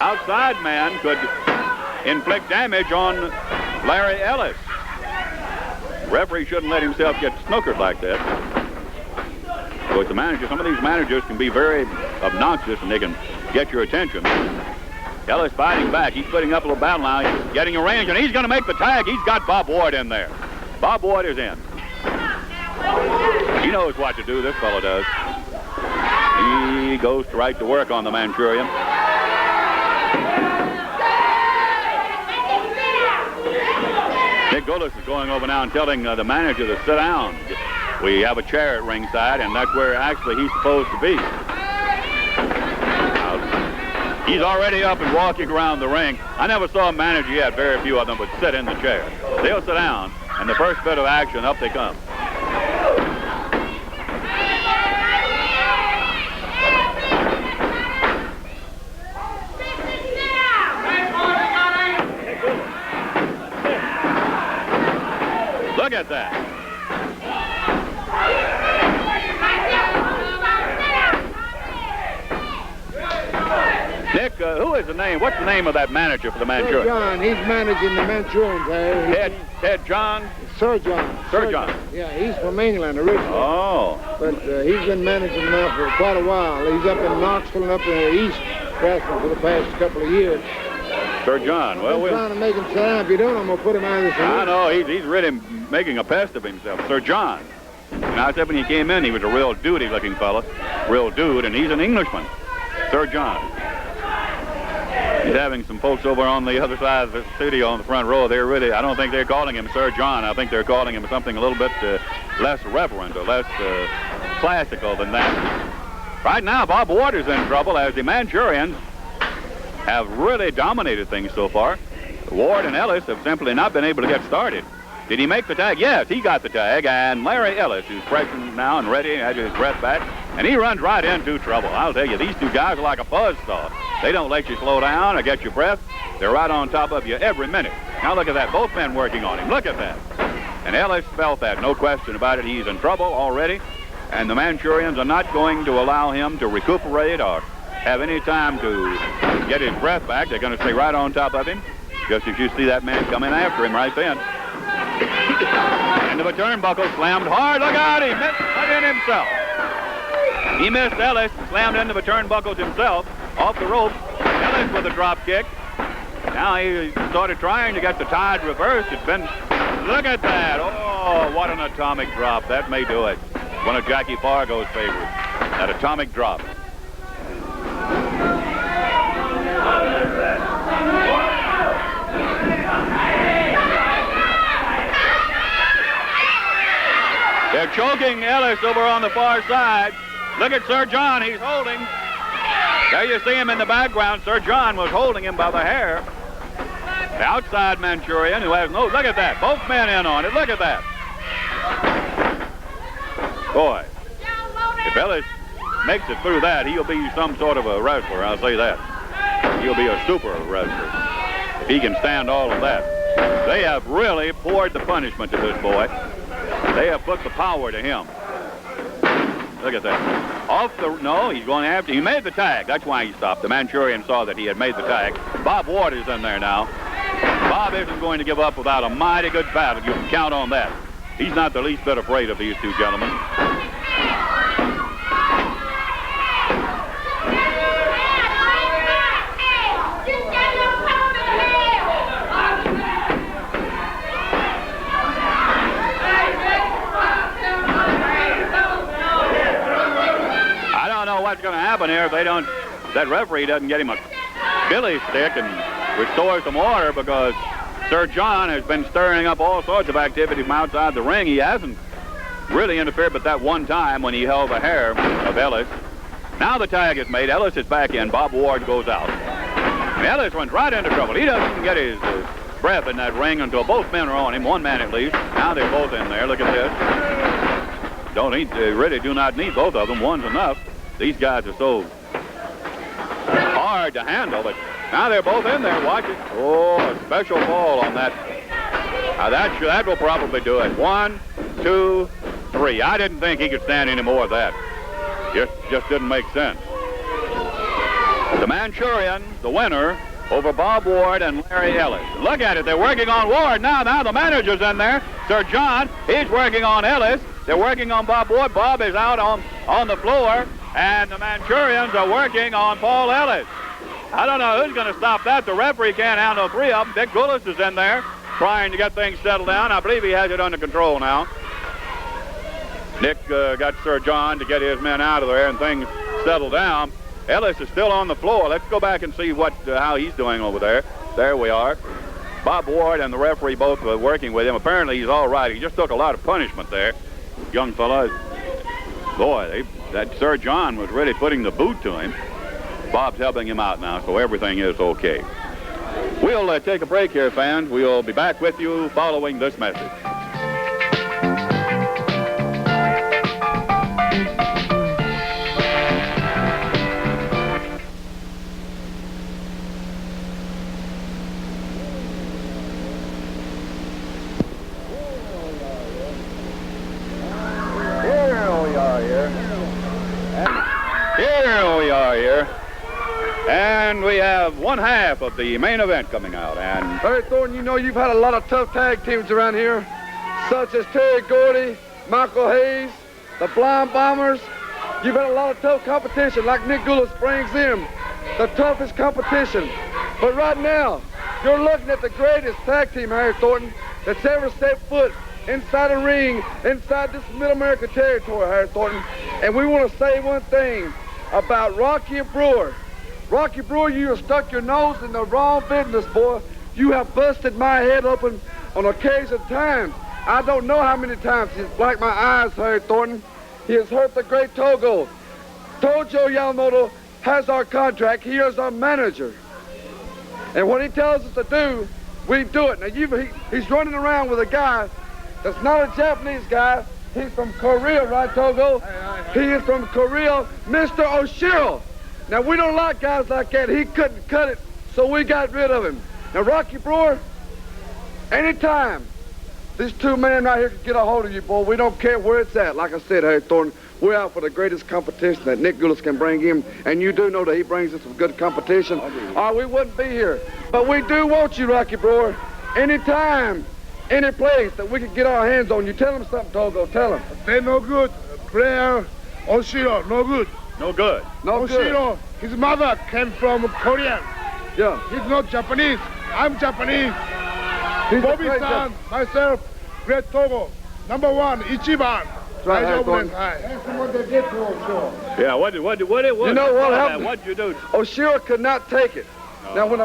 outside man could inflict damage on Larry Ellis. The referee shouldn't let himself get snookered like that. Of course, some of these managers can be very obnoxious and they can get your attention. Ellis fighting back. He's putting up a little battle now. He's getting a range, and he's going to make the tag. He's got Bob Ward in there. Bob Ward is in. He knows what to do, this fellow does. He goes right to work on the Manchurian. Nick Gullis is going over now and telling the manager to sit down. We have a chair at ringside, and that's where actually he's supposed to be. He's already up and walking around the ring. I never saw a manager yet, very few of them, would sit in the chair. They'll sit down, and the first bit of action, up they come. Look at that. Nick, who is the name? What's the name of that manager for the Manchurian? Sir John. He's managing the Manchurians there. Ted John? Sir John. Sir John. Yeah, he's from England originally. Oh. But he's been managing them now for quite a while. He's up in Knoxville and up in the East wrestling for the past couple of years. Sir John. Well, I'm trying to make him sit down. If you don't, I'm going to put him out of this. I know. He's really making a pest of himself. Sir John. And I said when he came in, he was a real duty-looking fella. Real dude, and he's an Englishman. Sir John. He's having some folks over on the other side of the studio on the front row. They're really, I don't think they're calling him Sir John. I think they're calling him something a little bit less reverent or less classical than that. Right now, Bob Ward is in trouble as the Manchurians have really dominated things so far. Ward and Ellis have simply not been able to get started. Did he make the tag? Yes, he got the tag, and Larry Ellis is freshened now and ready, has his breath back, and he runs right into trouble. I'll tell you, these two guys are like a buzzsaw. They don't let you slow down or get your breath. They're right on top of you every minute. Now look at that, both men working on him. Look at that. And Ellis felt that, no question about it. He's in trouble already, and the Manchurians are not going to allow him to recuperate or have any time to get his breath back. They're going to stay right on top of him, just as you see that man coming after him right then. Into the turnbuckle, slammed hard. Look out, he missed in himself. He missed Ellis, slammed into the turnbuckles himself, off the rope. Ellis with a drop kick. Now he started trying to get the tide reversed. It's been, look at that. Oh, what an atomic drop. That may do it. One of Jackie Fargo's favorites. That atomic drop. They're choking Ellis over on the far side. Look at Sir John, he's holding. There you see him in the background. Sir John was holding him by the hair. The outside Manchurian who has no, look at that. Both men in on it, look at that. Boy, if Ellis makes it through that, he'll be some sort of a wrestler, I'll say that. He'll be a super wrestler if he can stand all of that. They have really poured the punishment to this boy. They have put the power to him. Look at that. Off the, no, he's going after, he made the tag. That's why he stopped. The Manchurian saw that he had made the tag. Bob Ward is in there now. Bob isn't going to give up without a mighty good battle. You can count on that. He's not the least bit afraid of these two gentlemen. What's going to happen here if they don't, that referee doesn't get him a billy stick and restore some order, because Sir John has been stirring up all sorts of activity from outside the ring. He hasn't really interfered but that one time when he held the hair of Ellis. Now the tag is made. Ellis is back in. Bob Ward goes out. And Ellis runs right into trouble. He doesn't even get his breath in that ring until both men are on him, one man at least. Now they're both in there. Look at this. They really do not need both of them. One's enough. These guys are so hard to handle, but now they're both in there. Watch it. Oh, a special fall on that. Now that will probably do it. 1, 2, 3. I didn't think he could stand any more of that. Just didn't make sense. The Manchurians, the winner, over Bob Ward and Larry Ellis. Look at it. They're working on Ward now. Now the manager's in there. Sir John, he's working on Ellis. They're working on Bob Ward. Bob is out on the floor. And the Manchurians are working on Paul Ellis. I don't know who's going to stop that. The referee can't handle three of them. Dick Goulas is in there trying to get things settled down. I believe he has it under control now. Nick got Sir John to get his men out of there and things settled down. Ellis is still on the floor. Let's go back and see how he's doing over there. There we are. Bob Ward and the referee both working with him. Apparently he's all right. He just took a lot of punishment there. Young fella. Boy, that Sir John was really putting the boot to him. Bob's helping him out now, so everything is okay. We'll take a break here, fans. We'll be back with you following this message. Here we are here. And we have one half of the main event coming out. And Harry Thornton, you know you've had a lot of tough tag teams around here, such as Terry Gordy, Michael Hayes, the Blind Bombers. You've had a lot of tough competition, like Nick Goulas brings in, the toughest competition. But right now, you're looking at the greatest tag team, Harry Thornton, that's ever set foot inside a ring, inside this Mid-America territory, Harry Thornton. And we want to say one thing about Rocky Brewer. Rocky Brewer, you have stuck your nose in the wrong business, boy. You have busted my head open on occasion times. I don't know how many times he's blacked my eyes, Harry Thornton. He has hurt the great Togo. Tojo Yamamoto has our contract. He is our manager. And what he tells us to do, we do it. Now, he's running around with a guy that's not a Japanese guy. He's from Korea, right, Togo? He is from Korea, Mr. Oshiro. Now, we don't like guys like that. He couldn't cut it, so we got rid of him. Now, Rocky Brewer, anytime these two men right here can get a hold of you, boy, we don't care where it's at. Like I said, Harry Thornton, we're out for the greatest competition that Nick Goulas can bring him, and you do know that he brings us some good competition, or we wouldn't be here. But we do want you, Rocky Brewer, anytime, any place that we can get our hands on you. Tell him something, Togo, tell him. They're no good. Player Oshiro, no good. no good. No good. Oshiro, his mother came from Korea. Yeah. He's not Japanese. I'm Japanese. He's Bobby-san, myself, Great Togo. Number one, Ichiban. Right, Harry Thornton. That's what they did to Oshiro. Yeah, what You know what happened? What'd you do? Oshiro could not take it. Now, when